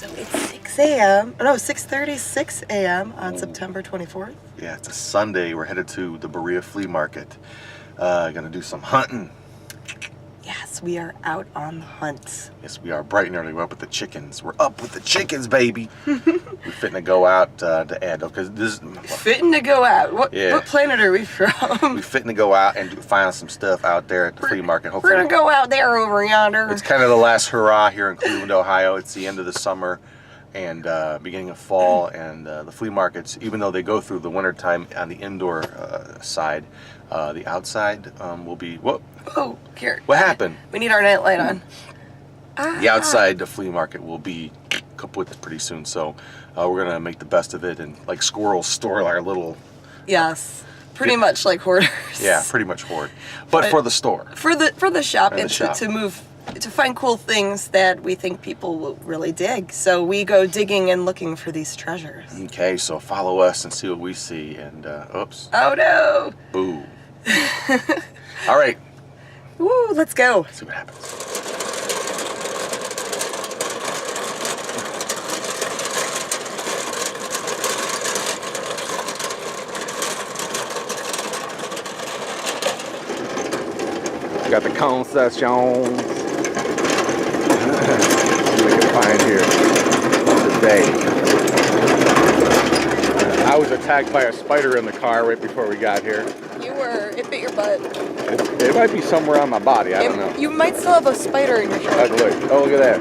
So it's 6 a.m. No, 6:30, 6 a.m. on September 24th. Yeah, it's a Sunday. We're headed to the Berea Flea Market. Gonna do some hunting. Yes, we are out on the hunt. Yes, we are bright and early. We're up with the chickens. We're up with the chickens, baby. We're fitting to go out to Ado because this is fitting to go out. What planet are we from? We're fitting to go out and find some stuff out there at the flea market. Hopefully, we're gonna go out there over yonder. It's kind of the last hurrah here in Lakewood, Ohio. It's the end of the summer and beginning of fall, and the flea markets, even though they go through the winter time on the indoor side, the outside will be Oh, here. What happened? We need our night light on. The outside, the flea market will be kaput pretty soon, so we're gonna make the best of it and like squirrels store our little. Yes, pretty much like hoarders. Yeah, pretty much hoard, but for the store. For the shop, and shop. to find cool things that we think people will really dig. So we go digging and looking for these treasures. Okay, so follow us and see what we see. And oops. Oh no. Boo. All right. Woo, let's go. Let's see what happens. Got the concessions. See what we can find here today. I was attacked by a spider in the car right before we got here. You were. It bit your butt. It might be somewhere on my body. I don't know. You might still have a spider in your shirt. Look. Oh, look at that.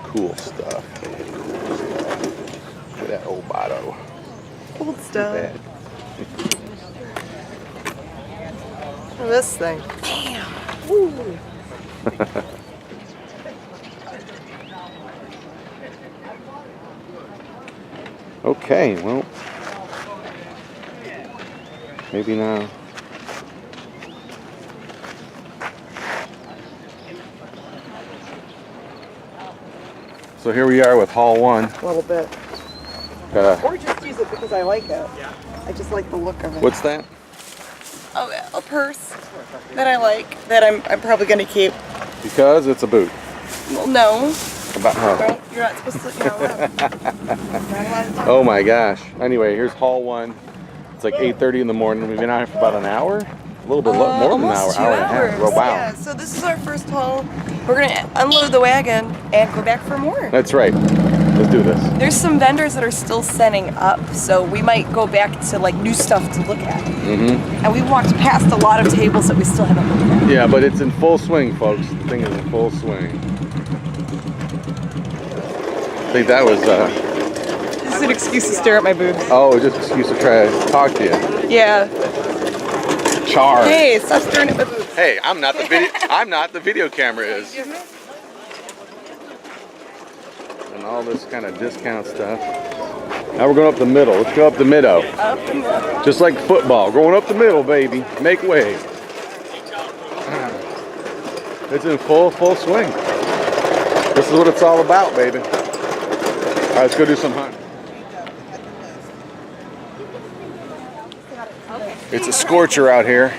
Cool stuff. Look at that old bottle. Old stuff. Look at this thing. Damn. Woo. Okay, well, maybe now. So here we are with haul one. A little bit. Or just use it because I like it. I just like the look of it. What's that? Oh, a purse that I like, that I'm probably going to keep. Because it's a boot. Well, no. About no, you're not supposed to. Oh my gosh. Anyway, here's haul one. It's like 8:30 in the morning. We've been out here for about an hour. A little bit more than an hour, hour and a half. Oh, wow. Yeah, so this is our first haul. We're going to unload the wagon and go back for more. That's right. Let's do this. There's some vendors that are still setting up, so we might go back to like new stuff to look at. And we walked past a lot of tables that we still haven't looked at. Yeah, but it's in full swing, folks. The thing is in full swing. I think that was This is an excuse to stare at my boobs. oh, just an excuse to try to talk to you. Yeah. Charge. Hey, stop staring at my boobs. Hey, I'm not the video. I'm not. The video camera is. And all this kind of discount stuff. Now we're going up the middle. Let's go up the middle. Up the middle. Just like football, going up the middle, baby. Make way. It's in full swing. This is what it's all about, baby. All right, let's go do some hunting. It's a scorcher out here.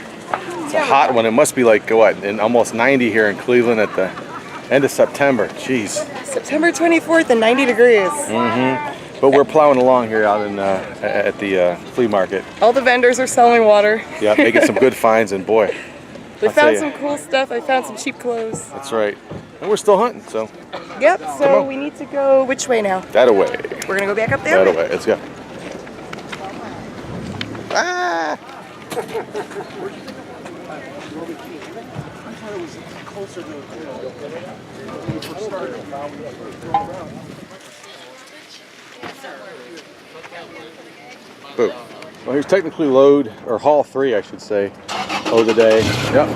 It's a hot one. It must be like, what, in almost 90 here in Cleveland at the end of September. Jeez. September 24th and 90 degrees. But we're plowing along here out in at the flea market. All the vendors are selling water. Yeah, making some good finds, and boy. We found some cool stuff. I found some cheap clothes. That's right. And we're still hunting, so. Yep, so we need to go which way now? That away. We're going to go back up there? That away. Let's go. Ah! Boom. Well, here's technically load, or haul 3, I should say, of the day. Yep.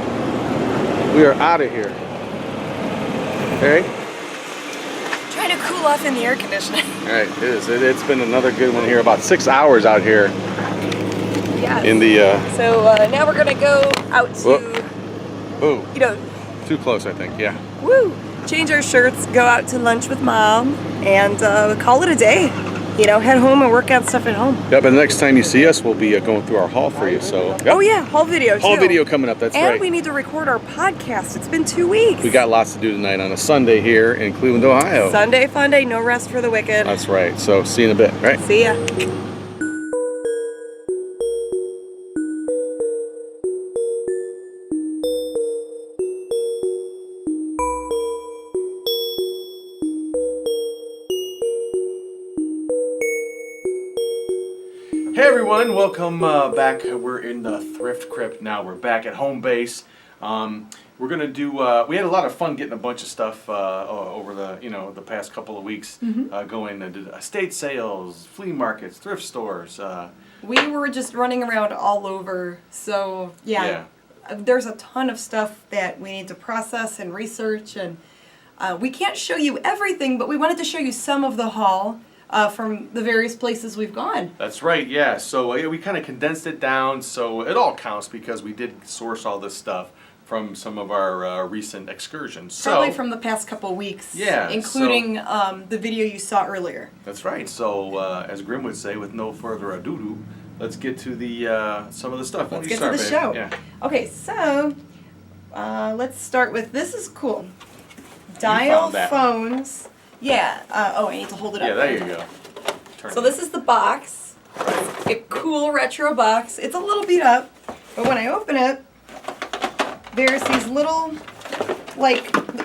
We are out of here. Okay. Trying to cool off in the air conditioning. All right, it is. It's been another good one here. About 6 hours out here. Yes. In the. So now we're gonna go out to. Boom. You know. Too close, I think. Yeah. Woo! Change our shirts, go out to lunch with Mom, and call it a day. head home and work on stuff at home. Yeah, but the next time you see us, we'll be going through our haul for you. So. Yep. Oh yeah, haul video too. Haul video coming up. That's right. And we need to record our podcast. It's been 2 weeks. We got lots to do tonight on a Sunday here in Cleveland, Ohio. Sunday fun day, no rest for the wicked. That's right. So see you in a bit. Right. See ya. Hey everyone, welcome back. We're in the Thrift Crypt now. We're back at home base. We're gonna do. We had a lot of fun getting a bunch of stuff over the past couple of weeks. Going to estate sales, flea markets, thrift stores. We were just running around all over. So yeah, there's a ton of stuff that we need to process and research, and we can't show you everything, but we wanted to show you some of the haul. From the various places we've gone. That's right, yeah. So we kind of condensed it down so it all counts because we did source all this stuff from some of our recent excursions. Probably from the past couple weeks. Yeah. Including the video you saw earlier. That's right. So as Grimm would say, with no further ado, let's get to the some of the stuff. Let's get to the show. Yeah. Okay, so let's start with, this is cool. Dial phones. Yeah. I need to hold it up. Yeah, there you go. So this is the box. A cool retro box. It's a little beat up, but when I open it, there's these little,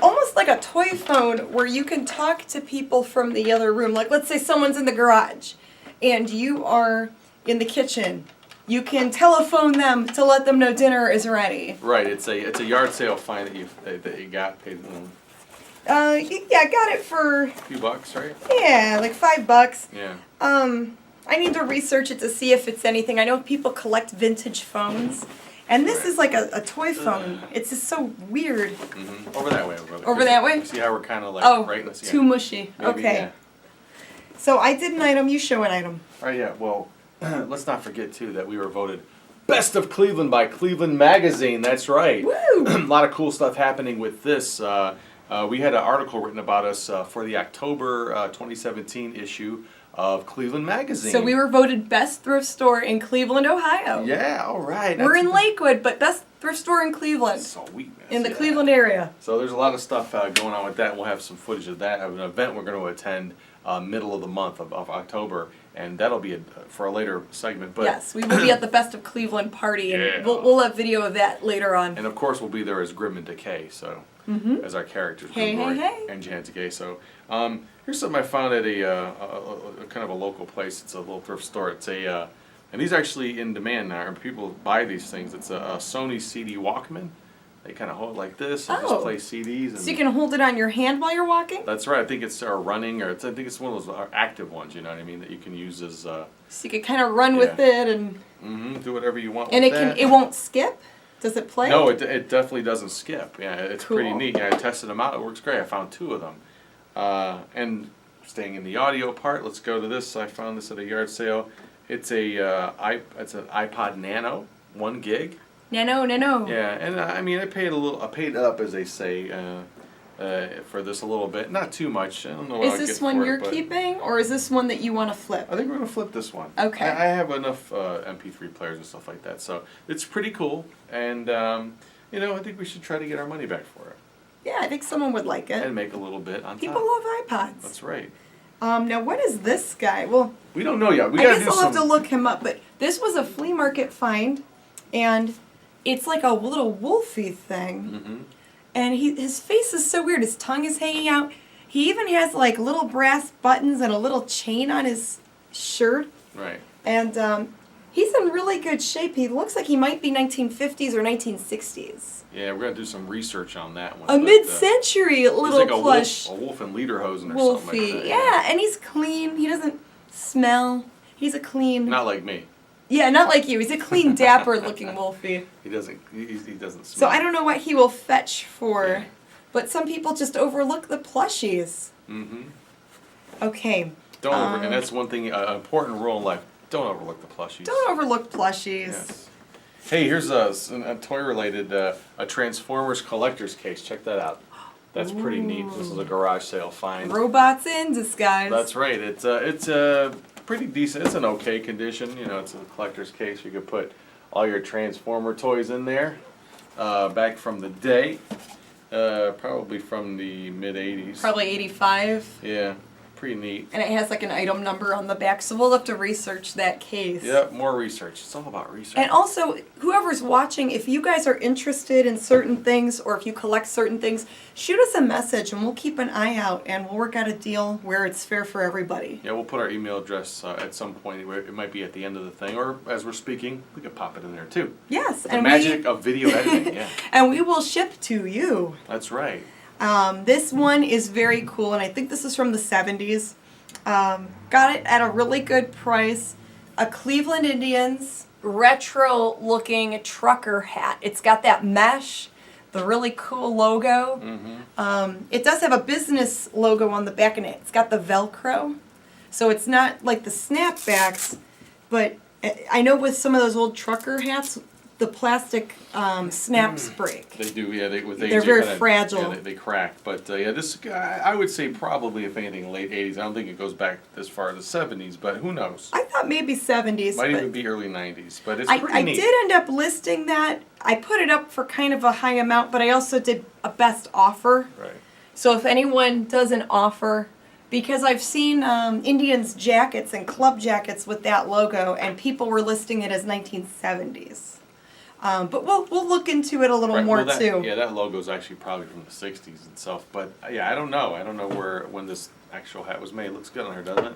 almost like a toy phone where you can talk to people from the other room. Like, let's say someone's in the garage, and you are in the kitchen. You can telephone them to let them know dinner is ready. Right. It's a yard sale find that you got paid. I got it for a few bucks, right? Yeah, like $5. Yeah. I need to research it to see if it's anything. I know people collect vintage phones, and this is like a toy phone. It's just so weird. Over that way, Over that way? See how we're kind of like right in the too mushy. Maybe, okay. Yeah. So I did an item. You show an item. All right. Yeah. Well, let's not forget too that we were voted Best of Cleveland by Cleveland Magazine. That's right. Woo! A lot of cool stuff happening with this. We had an article written about us for the October 2017 issue of Cleveland Magazine. So we were voted best thrift store in Cleveland, Ohio. Yeah, all right. We're in Lakewood, but best thrift store in Cleveland. Sweet, man. In the Cleveland area. So there's a lot of stuff going on with that. We'll have some footage of that, of an event we're going to attend middle of the month of October, and that'll be for a later segment. But yes, we will be at the Best of Cleveland party, and we'll have video of that later on. And of course, we'll be there as Grimm and Decay, so as our characters, Grimm Gorri and Janet Decay. So here's something I found at a kind of a local place. It's a little thrift store. It's and these are actually in demand now. And people buy these things. It's a Sony CD Walkman. They kind of hold it like this and just play CDs. And so you can hold it on your hand while you're walking? That's right. I think it's running, or I think it's one of those active ones. You know what I mean? That you can use as. So you can kind of run with it and. Do whatever you want. And with it won't skip. Does it play? No, it definitely doesn't skip. Yeah, it's pretty neat. Yeah, I tested them out. It works great. I found 2 of them. And staying in the audio part, let's go to this. I found this at a yard sale. It's an iPod Nano, 1 gig. Nano. Yeah, and I mean, I paid up, as they say, for this a little bit. Not too much. I don't know what I'll Is this get one for you're it, keeping, or is this one that you want to flip? I think we're going to flip this one. Okay. I have enough MP3 players and stuff like that, so it's pretty cool. And, I think we should try to get our money back for it. Yeah, I think someone would like it. And make a little bit on People top. love iPods. That's right. Now, what is this guy? Well, we don't know yet. I guess I'll have to look him up, but this was a flea market find, and it's like a little wolfy thing. And his face is so weird. His tongue is hanging out. He even has like little brass buttons and a little chain on his shirt. Right. And he's in really good shape. He looks like he might be 1950s or 1960s. Yeah, we're going to do some research on that one. A mid-century little like plush. A wolf in lederhosen or wolfy. something like that. Yeah, and he's clean. He doesn't smell. He's a clean. Not like me. Yeah, not like you. He's a clean, dapper-looking wolfie. He doesn't smell. So I don't know what he will fetch for, but some people just overlook the plushies. Okay. And that's one thing, an important rule in life. Don't overlook the plushies. Don't overlook plushies. Yes. Hey, here's a toy-related, a Transformers collector's case. Check that out. That's pretty neat. This is a garage sale find. Robots in disguise. That's right. It's a pretty decent. It's an okay condition. You know, it's a collector's case. You could put all your Transformer toys in there. Back from the day, probably from the mid '80s. Probably 85. Yeah, pretty neat. And it has like an item number on the back, so we'll have to research that case. Yep, more research. It's all about research. And also, whoever's watching, if you guys are interested in certain things or if you collect certain things, shoot us a message and we'll keep an eye out and we'll work out a deal where it's fair for everybody. Yeah, we'll put our email address at some point. It might be at the end of the thing, or as we're speaking, we could pop it in there too. Yes, The magic of video editing. Yeah, and we will ship to you. that's right. This one is very cool, and I think this is from the 70s. Got it at a really good price. A Cleveland Indians retro-looking trucker hat. It's got that mesh, the really cool logo. It does have a business logo on the back, and it's got the Velcro. So it's not like the snapbacks, but I know with some of those old trucker hats, the plastic snaps break. They do, yeah. They're very fragile. Yeah, they crack. But yeah, this I would say probably, if anything, late '80s. I don't think it goes back as far as the '70s, but who knows? I thought maybe 70s. Might but even be early '90s, but it's I pretty neat. did end up listing that. I put it up for kind of a high amount, but I also did a best offer. Right. So if anyone does an offer, because I've seen Indians jackets and club jackets with that logo, and people were listing it as 1970s. But we'll look into it a little more well, too. Yeah, that logo's actually probably from the '60s itself. But yeah, I don't know. I don't know when this actual hat was made. It looks good on her, doesn't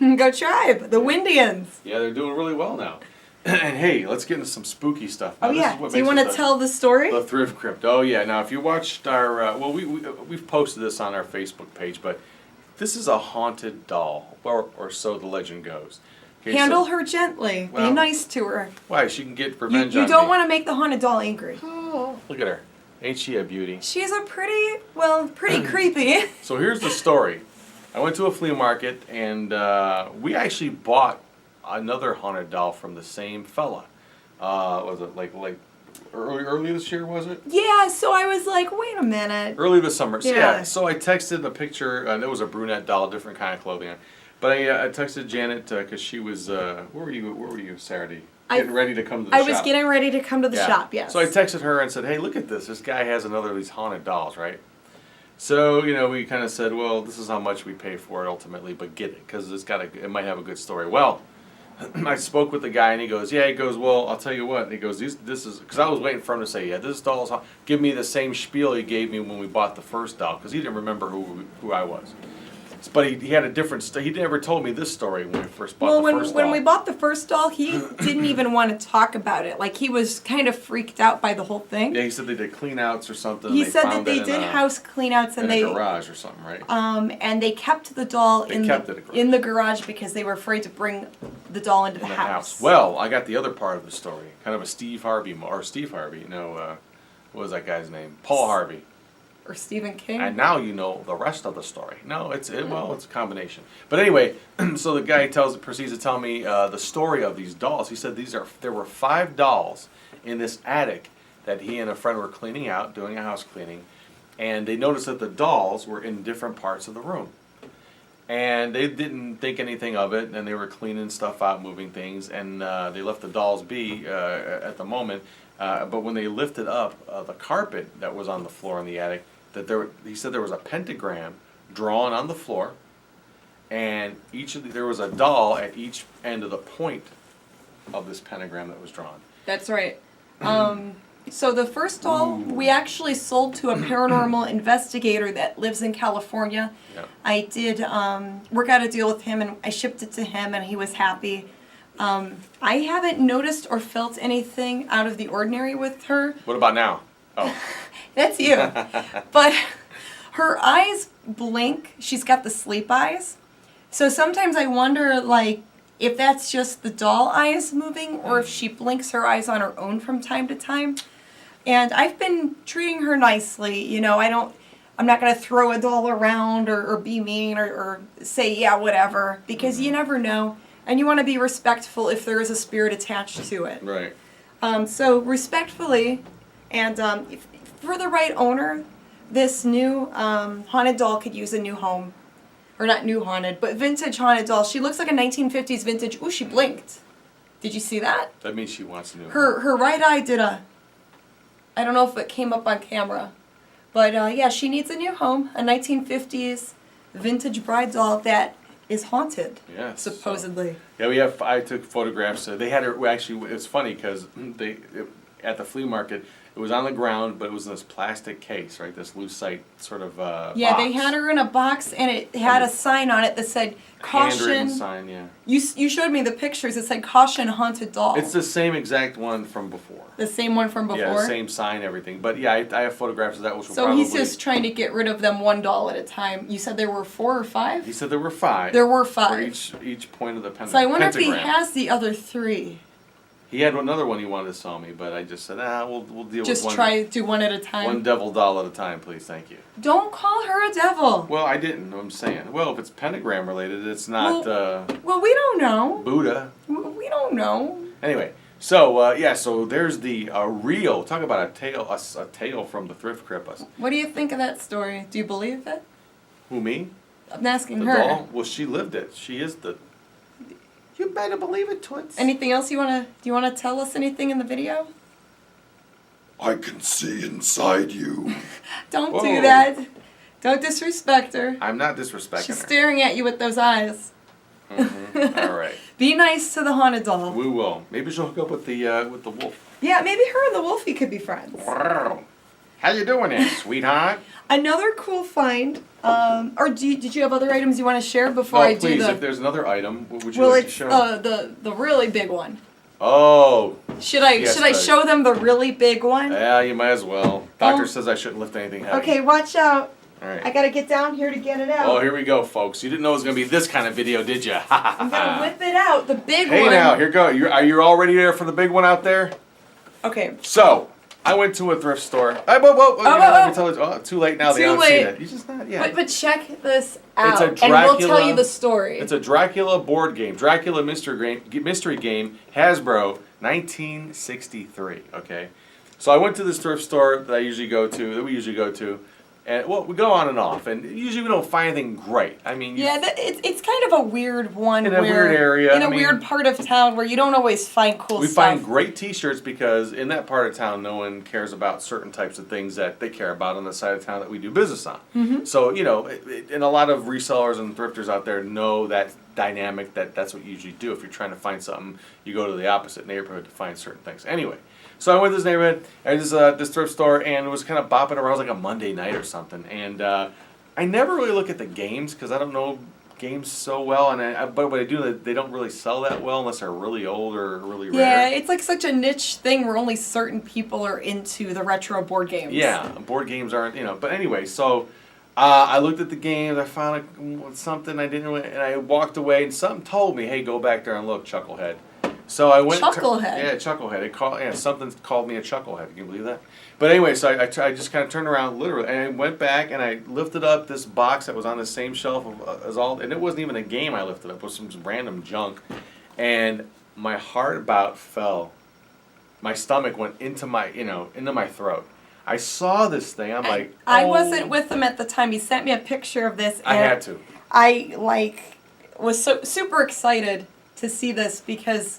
it? Go Tribe, the Windians. Yeah, they're doing really well now. And hey, let's get into some spooky stuff. Now, Oh this yeah. is what Do you makes want it to tell the story? the Thrift Crypt? Oh yeah. Now, if you watched our we've posted this on our Facebook page, but this is a haunted doll, or so the legend goes. Okay, Handle so- her gently. Well, Be nice to her. Why? She can get You revenge on don't me. want to make the haunted doll angry. Oh, look at her. Ain't she a beauty? She's a pretty creepy. So here's the story. I went to a flea market, and we actually bought another haunted doll from the same fella. Was it like early this year, was it? Yeah, so I was like, wait a minute. Early this summer. So, Yeah. so I texted a picture, and it was a brunette doll, different kind of clothing on. But I texted Janet because she was, where were you Saturday? Getting ready to come to the shop. I was getting ready to come to the shop, yes. So I texted her and said, hey, look at this. This guy has another of these haunted dolls, right? So, we kind of said, well, this is how much we pay for it ultimately, but get it, because it might have a good story. Well, I spoke with the guy, and he goes, well, I'll tell you what. He goes, this is, because I was waiting for him to say, yeah, this doll's, give me the same spiel he gave me when we bought the first doll, because he didn't remember who I was. But he had a different, he never told me this story when we first bought the first doll. When we bought the first doll, he didn't even want to talk about it. Like, he was kind of freaked out by the whole thing. Yeah, he said they did clean outs or something. He and said that found they it did house clean outs and in a garage or something, right? and they kept the doll They kept it in the garage because they were afraid to bring the doll into the house. Well, I got the other part of the story. Kind of a Steve Harvey, what was that guy's name? Paul Harvey. Or Stephen King. And now you know the rest of the story. No, it's a combination. But anyway, so the guy proceeds to tell me the story of these dolls. He said there were 5 dolls in this attic that he and a friend were cleaning out, doing a house cleaning, and they noticed that the dolls were in different parts of the room. And they didn't think anything of it, and they were cleaning stuff out, moving things, and they left the dolls be at the moment. But when they lifted up the carpet that was on the floor in the attic, he said there was a pentagram drawn on the floor, and there was a doll at each end of the point of this pentagram that was drawn. That's right. So the first doll we actually sold to a paranormal investigator that lives in California. Yep. I did work out a deal with him, and I shipped it to him, and he was happy. I haven't noticed or felt anything out of the ordinary with her. What about now? Oh. That's you. But her eyes blink. She's got the sleep eyes. So sometimes I wonder, like, if that's just the doll eyes moving or if she blinks her eyes on her own from time to time. And I've been treating her nicely. I'm not going to throw a doll around or be mean or say, yeah, whatever, because you never know. And you want to be respectful if there is a spirit attached to it. Right. So respectfully, and for the right owner, this new haunted doll could use a new home. Or not new haunted, but vintage haunted doll. She looks like a 1950s vintage. Ooh, she blinked. Did you see that? That means she wants a new home. Her right eye did a... I don't know if it came up on camera. But yeah, she needs a new home. A 1950s vintage bride doll that is haunted. Yeah. Supposedly. So, yeah, I took photographs. They had her, actually, it's funny because at the flea market, it was on the ground, but it was in this plastic case, right? This lucite sort of yeah, box. they had her in a box, and it had a sign on it that said, caution. Handwritten sign, yeah. You showed me the pictures. It said, caution haunted doll. It's the same exact one from before. The same one from before? Yeah, same sign, everything. But yeah, I have photographs of that, which will so probably... he's just trying to get rid of them one doll at a time. You said there were 4 or 5? He said there were 5. There were 5. For each point of the pentagram. So I wonder if he has the other 3. He had another one he wanted to sell me, but I just said, we'll deal Just with one. Just try do one at a time. One devil doll at a time, please, thank you. Don't call her a devil. Well, I didn't. I'm saying. Well, if it's pentagram related, it's not well, we don't know. Buddha. We don't know. Anyway, so so there's the real. Talk about a tale from the Thrift Crypt. What do you think of that story? Do you believe it? Who, me? I'm asking The her. doll? Well, she lived it. She is the... You better believe it, Toots. Anything else do you wanna tell us anything in the video? I can see inside you. Don't Whoa. do that. Don't disrespect her. I'm not disrespecting She's her. staring at you with those eyes. Mm-hmm. All right. Be nice to the haunted doll. We will. Maybe she'll hook up with the wolf. Yeah, maybe her and the wolfie could be friends. How you doing there, sweetheart? Another cool find. Or did you have other items you want to share before I do please, the? if there's another item, what would you Well, like to it's show? the really big one. Oh. Should I Yes, show them the really big one? Yeah, you might as well. Doctor says I shouldn't lift anything heavy. Okay, watch out. All right. I gotta get down here to get it out. Oh, here we go, folks. You didn't know it was going to be this kind of video, did you? I'm gonna whip it out, the big Hey one. now, here go. Are you all ready there for the big one out there? Okay. So, I went to a thrift store. Let me tell you. Oh, too late now. They Too haven't late. seen it. You just not yet. But check this out, It's a and we'll tell Dracula- you the story. It's a Dracula board game. Dracula mystery game. Hasbro, 1963. Okay. So I went to this thrift store that we usually go to, and well, we go on and off, and usually we don't find anything great. I mean, yeah, it's kind of a weird one. In a weird area, in a I mean, weird part of town where you don't always find cool we stuff. find great T-shirts because in that part of town, no one cares about certain types of things that they care about on the side of town that we do business on. Mm-hmm. So and a lot of resellers and thrifters out there know that dynamic. That's what you usually do. If you're trying to find something, you go to the opposite neighborhood to find certain things. Anyway. So I went to this neighborhood, and this thrift store, and it was kind of bopping around. It was like a Monday night or something. And I never really look at the games because I don't know games so well. But what I do, they don't really sell that well unless they're really old or really rare. Yeah, it's like such a niche thing where only certain people are into the retro board games. Yeah, board games aren't, But anyway, so I looked at the games. I found something I didn't really, and I walked away, and something told me, hey, go back there and look, Chucklehead. So I went. Chucklehead. Chucklehead. Something called me a chucklehead. Can you believe that? But anyway, so I just kind of turned around, literally, and I went back and I lifted up this box that was on the same shelf as all, and it wasn't even a game I lifted up. It was some random junk, and my heart about fell. My stomach went into my throat. I saw this thing. I'm like, I wasn't with him at the time. He sent me a picture of this. I had to. I was so super excited to see this because.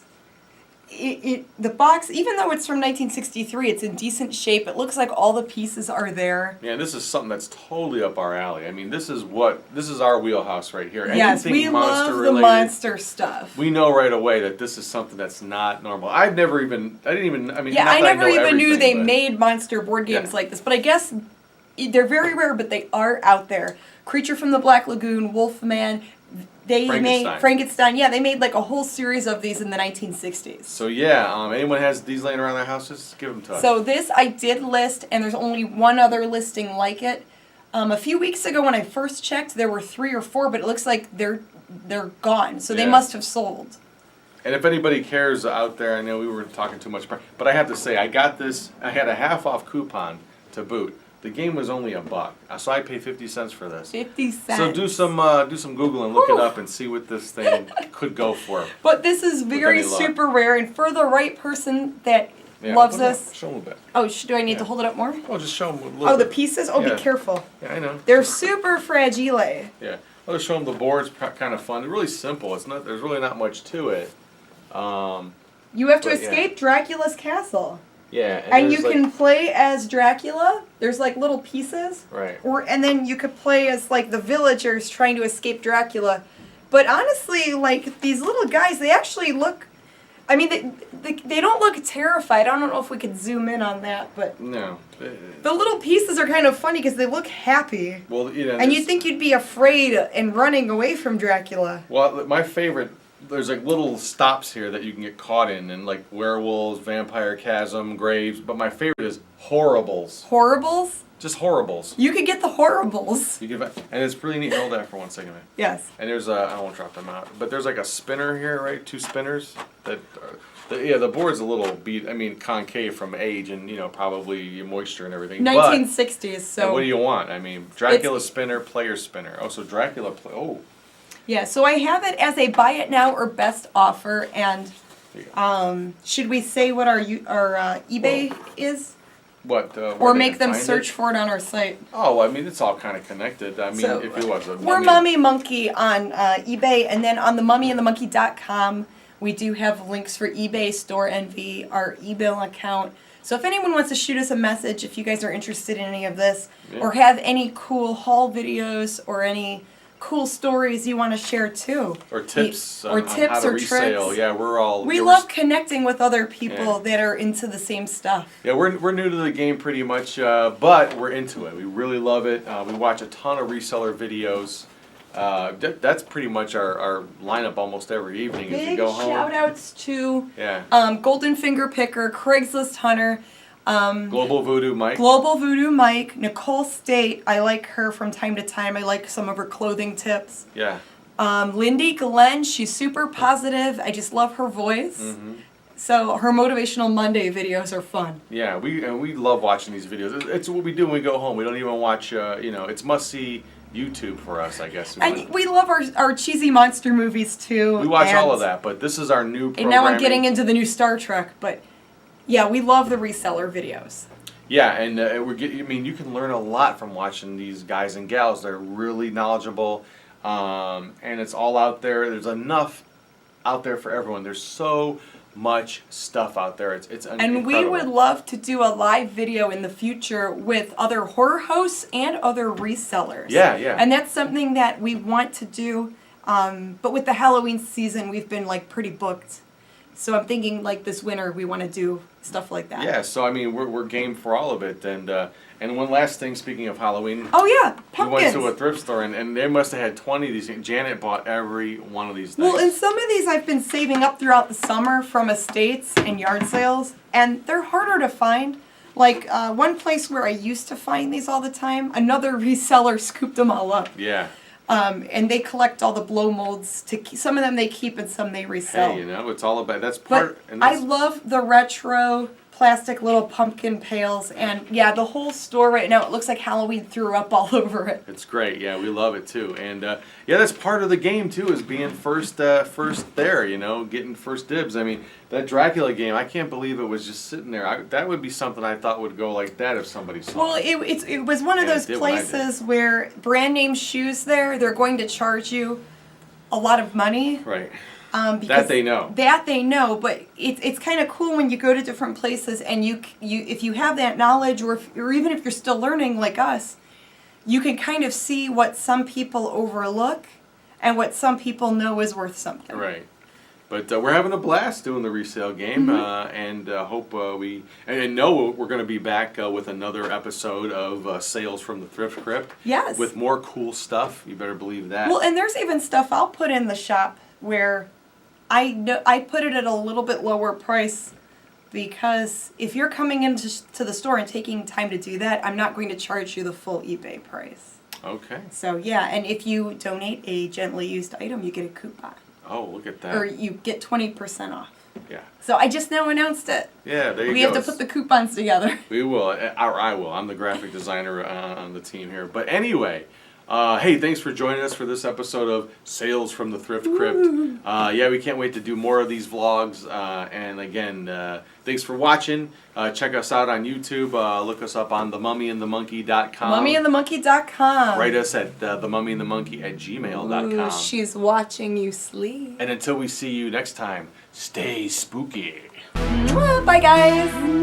The box, even though it's from 1963, it's in decent shape. It looks like all the pieces are there. Yeah, this is something that's totally up our alley. I mean, this is our wheelhouse right here. Yes, we love the monster stuff. We know right away that this is something that's not normal. I never even knew they made monster board games like this. But I guess they're very rare, but they are out there. Creature from the Black Lagoon, Wolfman. They made Frankenstein. Yeah, they made like a whole series of these in the 1960s. So yeah, anyone has these laying around their houses, give them to us. So this I did list, and there's only one other listing like it. A few weeks ago when I first checked, there were 3 or 4, but it looks like they're gone. So they must have sold. And if anybody cares out there, I know we were talking too much, but I have to say, I got this. I had a half-off coupon to boot. The game was only $1, so I paid 50 cents for this. 50 cents. So do some Googling, look it up, and see what this thing could go for. But this is very super rare, and for the right person that Yeah, loves hold on. this. Show them a bit. Oh, do I need to hold it up more? Oh, just show them a little Oh, the bit. pieces? Oh, Yeah. be careful. Yeah, I know. They're super fragile. Yeah. I'll just show them the board's kind of fun. It's really simple. It's not. There's really not much to it. You have to But, yeah. escape Dracula's castle. Yeah. And you there's, like- can play as Dracula. There's like little pieces. Right. And then you could play as like the villagers trying to escape Dracula. But honestly, like these little guys, they actually look. I mean, they don't look terrified. I don't know if we could zoom in on that, but No. the little pieces are kind of funny because they look happy. Well, you know. And you'd think you'd be afraid and running away from Dracula. Well, my favorite. There's like little stops here that you can get caught in, and like werewolves, vampire chasm, graves. But my favorite is horribles. Horribles? Just horribles. You could get the horribles. You give it, and it's really neat. Hold that for 1 second, man. Yes. And there's I won't drop them out, but there's like a spinner here, right? 2 spinners that. The board's a little beat. I mean, concave from age and probably moisture and everything. 1960s, But, so. what do you want? I mean, Dracula spinner, player spinner. Oh, so Dracula play. Oh. Yeah, so I have it as a buy it now or best offer, and There you go. should we say what our eBay is? What? Or where they make can them find search it? for it on our site? Oh, I mean, it's all kind of connected. I mean, So, if it was a We're Mummy Monkey on eBay, and then on the mummyandthemonkey.com, we do have links for eBay, Store Envy, our email account. So if anyone wants to shoot us a message, if you guys are interested in any of this, Yeah. or have any cool haul videos or any cool stories you want to share too. or tips, or on tips how to or resale. tricks. Yeah, we're all. We yeah, love connecting with other people Yeah. that are into the same stuff. Yeah, we're new to the game pretty much, but we're into it. We really love it. We watch a ton of reseller videos. That's pretty much our lineup almost every evening as we Big go home. shout outs to Yeah. Golden Finger Picker, Craigslist Hunter, Global Voodoo Mike. Global Voodoo Mike, Nicole State. I like her from time to time. I like some of her clothing tips. Yeah. Lindy Glenn, she's super positive. I just love her voice. Mm-hmm. So her Motivational Monday videos are fun. Yeah, we love watching these videos. It's what we do when we go home. We don't even watch. It's must see YouTube for us, I guess. And we love our cheesy monster movies too. We watch and- all of that, but this is our new. And now I'm programming. getting into the new Star Trek, but yeah, we love the reseller videos. Yeah, and you can learn a lot from watching these guys and gals. They're really knowledgeable, and it's all out there. There's enough out there for everyone. There's so much stuff out there. It's And we would love to do a live video in the future with other horror hosts and other resellers. Yeah, yeah. And that's something that we want to do. But with the Halloween season, we've been like pretty booked. So I'm thinking like this winter we want to do stuff like that. Yeah, so I mean we're game for all of it, and one last thing. Speaking of Halloween, Oh yeah, we went pumpkins. to a thrift store and they must have had 20 of these. Janet bought every one of these things. Well, and some of these I've been saving up throughout the summer from estates and yard sales, and they're harder to find. Like one place where I used to find these all the time, another reseller scooped them all up. Yeah. And they collect all the blow molds. Some of them they keep and some they resell. Hey, it's all about that's part. But And I that's, love the retro plastic little pumpkin pails, and yeah, the whole store right now, it looks like Halloween threw up all over it. it's great. Yeah, we love it too. And yeah, that's part of the game too, is being first there. Getting first dibs. I mean, that Dracula game, I can't believe it was just sitting there. That would be something I thought would go like that if somebody saw Well, it. it was one of And it those did what I did. places where brand name shoes they're going to charge you a lot of money. Right. Because That they know. That they know, but it's kind of cool when you go to different places and you if you have that knowledge, or even if you're still learning like us, you can kind of see what some people overlook and what some people know is worth something. Right. But we're having a blast doing the resale game, Mm-hmm. and hope and know we're going to be back with another episode of sales from the Thrift Crypt. Yes. With more cool stuff. You better believe that. Well, and there's even stuff I'll put in the shop where I put it at a little bit lower price, because if you're coming into the store and taking time to do that, I'm not going to charge you the full eBay price. Okay. So yeah, and if you donate a gently used item, you get a coupon, Oh, look at that. or you get 20% off. Yeah. So I just now announced it. Yeah, there you We go. have to put the coupons together. We will, or I will. I'm the graphic designer on the team here. But anyway, Hey, thanks for joining us for this episode of Sales from the Thrift Crypt. Yeah, we can't wait to do more of these vlogs. And again, thanks for watching. Check us out on YouTube. Look us up on themummyandthemonkey.com. Mummyandthemonkey.com. Write us at themummyandthemonkey@gmail.com. Ooh, she's watching you sleep. And until we see you next time, stay spooky. Mwah, bye, guys.